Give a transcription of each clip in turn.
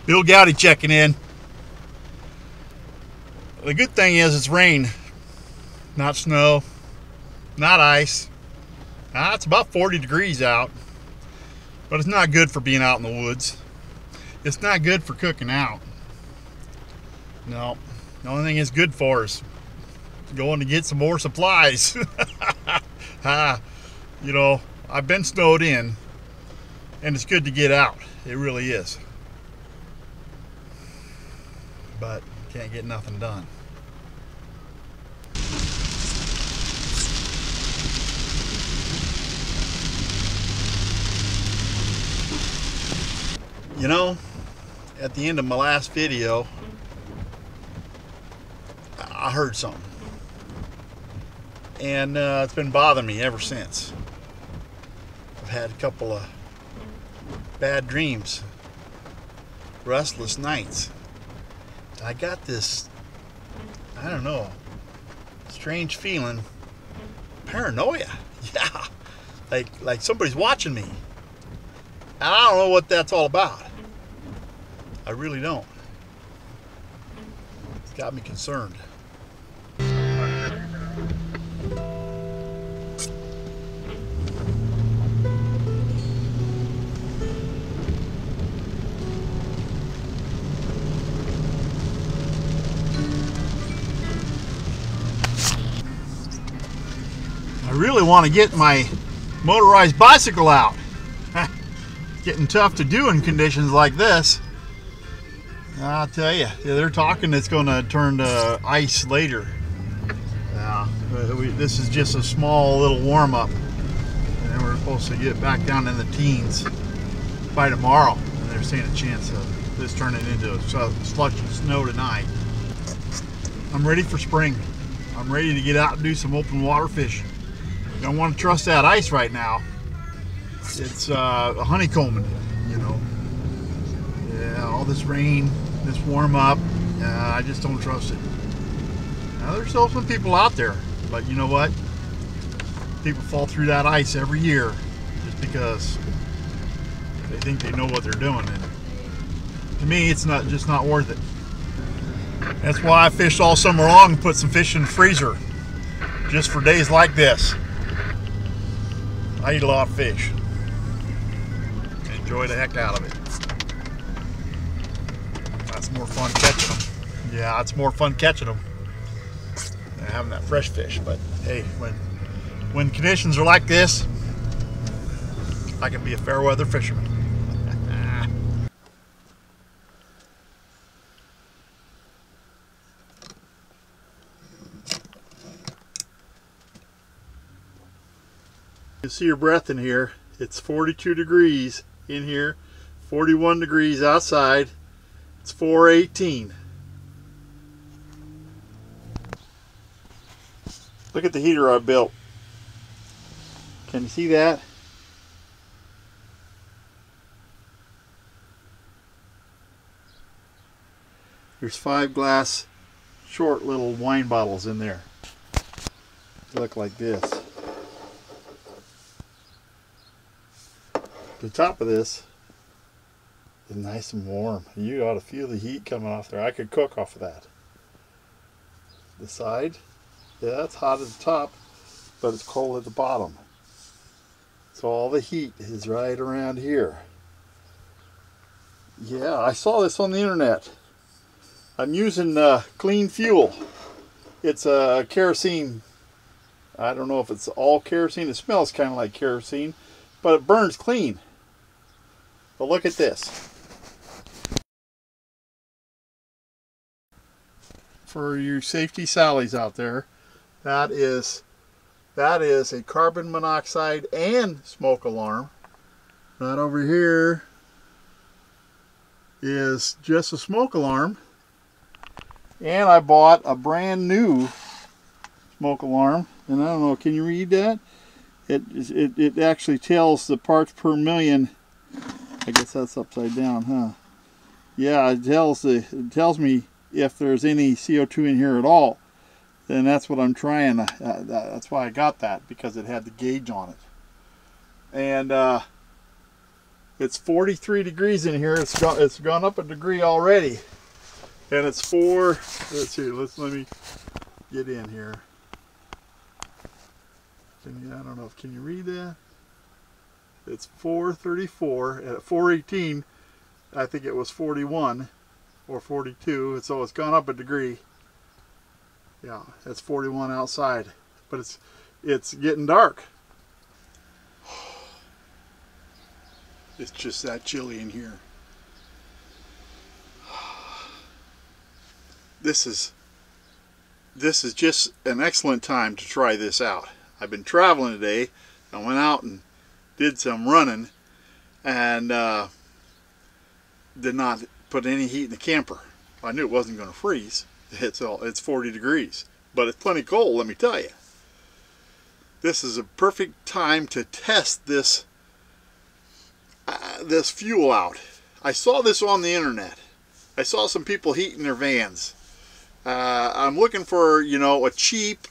Bill Goudy checking in. The good thing is it's rain, not snow, not ice. It's about 40 degrees out, but it's not good for being out in the woods. It's not good for cooking out. No, the only thing it's good for is going to get some more supplies. You know, I've been snowed in, and it's good to get out. It really is. But can't get nothing done. You know, at the end of my last video, I heard something. And it's been bothering me ever since. I've had a couple of bad dreams, restless nights. I got this, I don't know, strange feeling, paranoia. Yeah, like somebody's watching me. And I don't know what that's all about. I really don't. It's got me concerned. I really want to get my motorized bicycle out. It's getting tough to do in conditions like this. I'll tell you, they're talking it's going to turn to ice later. This is just a small little warm-up, and then we're supposed to get back down in the teens by tomorrow. And they're saying a chance of this turning into slush and snow tonight. I'm ready for spring. I'm ready to get out and do some open water fishing. Don't want to trust that ice right now. It's honeycombing, you know. Yeah, all this rain, this warm up, I just don't trust it. Now, there's still some people out there, but you know what? People fall through that ice every year just because they think they know what they're doing. And to me, it's just not worth it. That's why I fished all summer long and put some fish in the freezer just for days like this. I eat a lot of fish. Enjoy the heck out of it. That's more fun catching them. Yeah, it's more fun catching them than having that fresh fish. But hey, when conditions are like this, I can be a fair weather fisherman. You see your breath in here. It's 42 degrees in here, 41 degrees outside. It's 4:18. Look at the heater I built. Can you see that? There's 5 glass short little wine bottles in there. They look like this. The top of this is nice and warm. You ought to feel the heat coming off there. I could cook off of that. The side, yeah, it's hot at the top, but it's cold at the bottom. So all the heat is right around here. Yeah, I saw this on the internet. I'm using clean fuel. It's a kerosene. I don't know if it's all kerosene. It smells kind of like kerosene, but it burns clean. But look at this. For your safety sallies out there, that is a carbon monoxide and smoke alarm. That over here is just a smoke alarm. And I bought a brand new smoke alarm. And I don't know, can you read that? It actually tells the parts per million. I guess that's upside down, huh? Yeah, it tells me if there's any CO2 in here at all. Then that's what I'm trying. That's why I got that, because it had the gauge on it. And It's 43 degrees in here. It's gone up a degree already, and it's 4. Let's see. Let me get in here. I don't know if can you read that? It's 4:34 at 4:18. I think it was 41 or 42, and so it's gone up a degree. Yeah, it's 41 outside, but it's getting dark. It's just that chilly in here. This is just an excellent time to try this out. I've been traveling today. I went out and did some running, and did not put any heat in the camper. I knew it wasn't going to freeze. It's 40 degrees, but it's plenty cold, let me tell you. This is a perfect time to test this fuel out. I saw this on the internet. I saw some people heating their vans. I'm looking for, you know, a cheap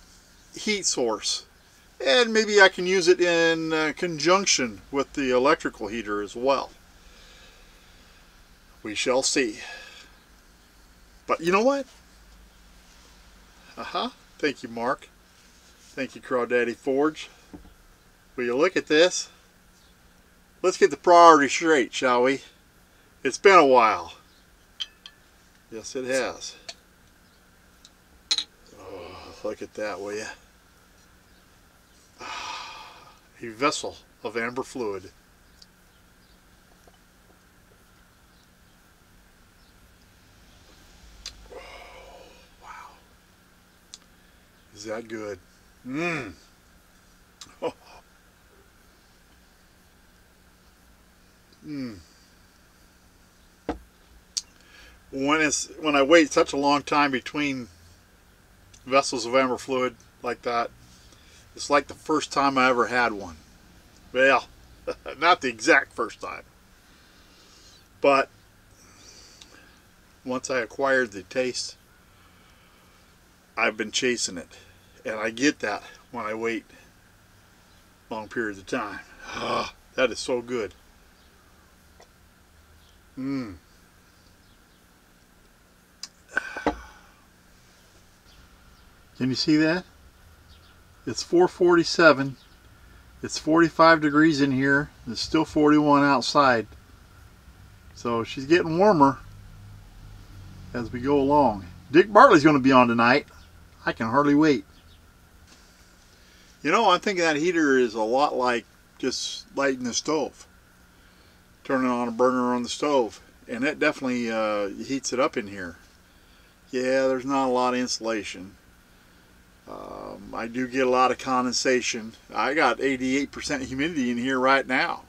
heat source, and maybe I can use it in conjunction with the electrical heater as well. We shall see. But you know what? Thank you, Mark. Thank you, Crawdaddy Forge. Will you look at this? Let's get the priority straight, shall we? It's been a while. Yes, it has. Oh, look at that, will you? A vessel of amber fluid. Oh, wow. Is that good? Mmm. Oh. Mmm. When I wait such a long time between vessels of amber fluid like that, it's like the first time I ever had one. Well, not the exact first time, but once I acquired the taste, I've been chasing it, and I get that when I wait long periods of time. Oh, that is so good. Mmm. Can you see that? It's 4:47. It's 45 degrees in here. It's still 41 outside. So she's getting warmer as we go along. Dick Bartley's going to be on tonight. I can hardly wait. You know, I'm thinking that heater is a lot like just lighting the stove. Turning on a burner on the stove. And it definitely heats it up in here. Yeah, there's not a lot of insulation. I do get a lot of condensation. I got 88% humidity in here right now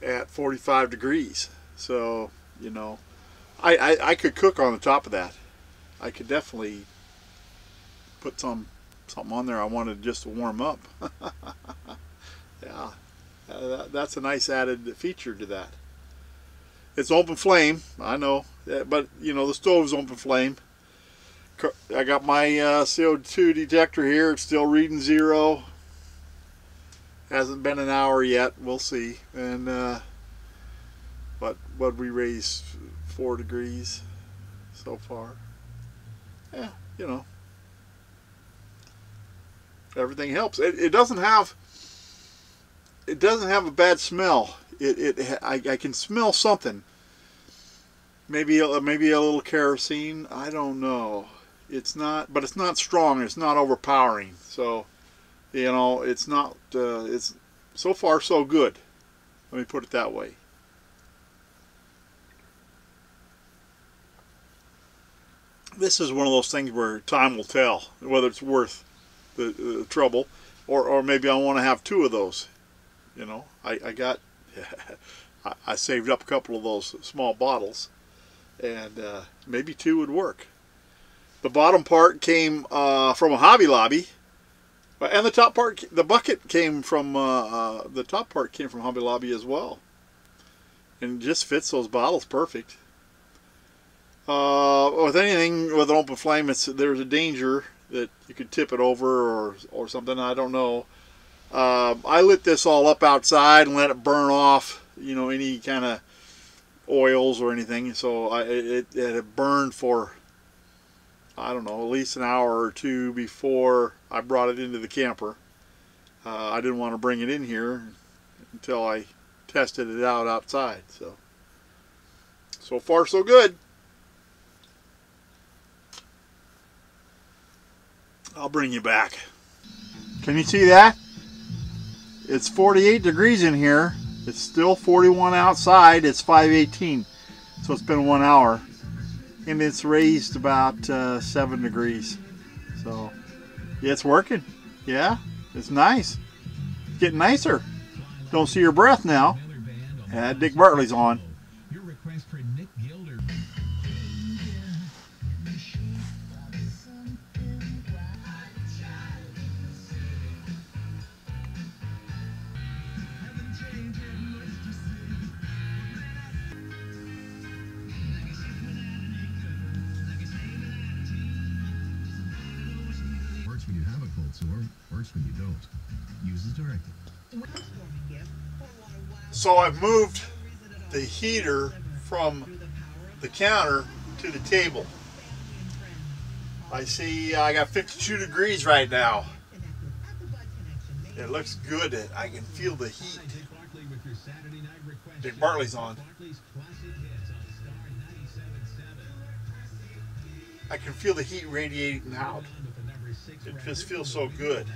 at 45 degrees. So, you know, I could cook on the top of that. I could definitely put something on there I wanted just to warm up. Yeah, that's a nice added feature to that. It's open flame, I know, but you know, the stove's open flame. I got my CO2 detector here. It's still reading 0. Hasn't been an hour yet. We'll see. And but what we raised 4 degrees so far. Yeah, you know, everything helps. It doesn't have a bad smell. I can smell something. Maybe a little kerosene. I don't know. It's not, but it's not strong. It's not overpowering. So, you know, it's not. It's so far so good. Let me put it that way. This is one of those things where time will tell whether it's worth the trouble, or maybe I want to have 2 of those. You know, I got. I saved up a couple of those small bottles, and maybe 2 would work. The bottom part came from a Hobby Lobby, and the top part, the bucket came from the top part came from Hobby Lobby as well, and it just fits those bottles perfect. With anything with an open flame, there's a danger that you could tip it over or something. I don't know. I lit this all up outside and let it burn off you know, any kind of oils or anything. So it had burned for, I don't know, at least an hour or two before I brought it into the camper. I didn't want to bring it in here until I tested it out outside. So far so good. I'll bring you back. Can you see that? It's 48 degrees in here. It's still 41 outside. It's 5:18, so it's been 1 hour, and it's raised about 7 degrees. So yeah, it's working. Yeah, it's nice. It's getting nicer. Don't see your breath now. Dick Bartley's on. Your request for Nick Gilder. Works when you have a cold sore, works when you don't. Use as directed. So I've moved the heater from the counter to the table. I see I got 52 degrees right now. It looks good. I can feel the heat. Dick Bartley's on. I can feel the heat radiating out. It just feels so good.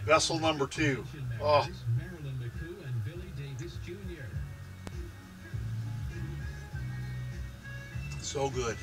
Vessel number 2. Oh. So good.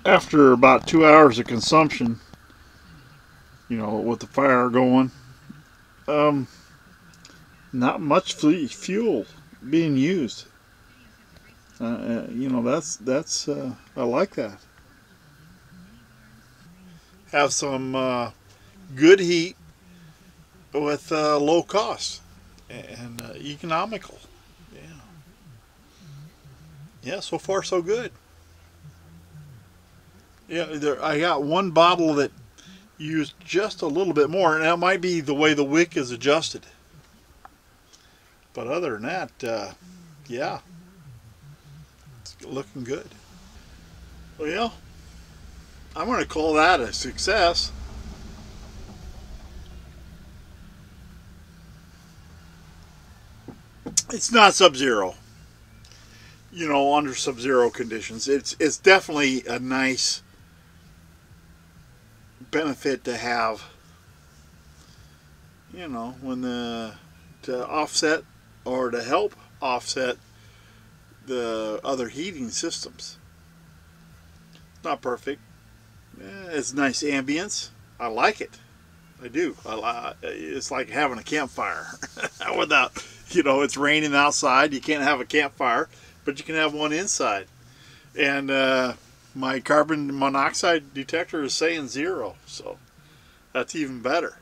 After about 2 hours of consumption, you know, with the fire going, not much fuel being used. You know, that's I like that. Have some good heat with low cost and economical. Yeah, so far so good. Yeah, I got one bottle that used just a little bit more, and that might be the way the wick is adjusted. But other than that, yeah, it's looking good. Well, yeah, I'm going to call that a success. It's not Sub-Zero. You know, under Sub-Zero conditions, it's definitely a nice benefit to have, you know, when to offset or to help offset the other heating systems. Not perfect. It's nice ambience. I like it. I do. It's like having a campfire without, you know, it's raining outside. You can't have a campfire, but you can have one inside. And my carbon monoxide detector is saying 0, so that's even better.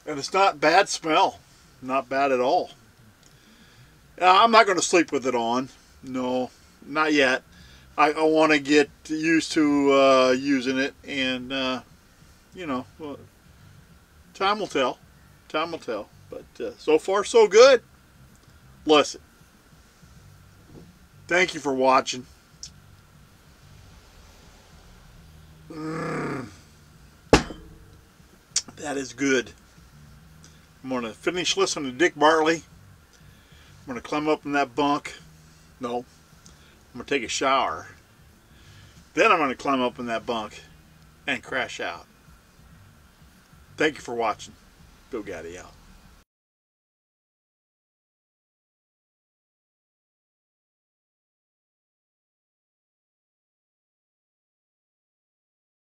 And it's not bad smell. Not bad at all. I'm not going to sleep with it on. No, not yet. I want to get used to using it, and you know, well, time will tell. Time will tell. But so far so good. Bless it. Thank you for watching. That is good. I'm going to finish listening to Dick Bartley. I'm going to climb up in that bunk. No. I'm going to take a shower. Then I'm going to climb up in that bunk and crash out. Thank you for watching. Bill Goudy out.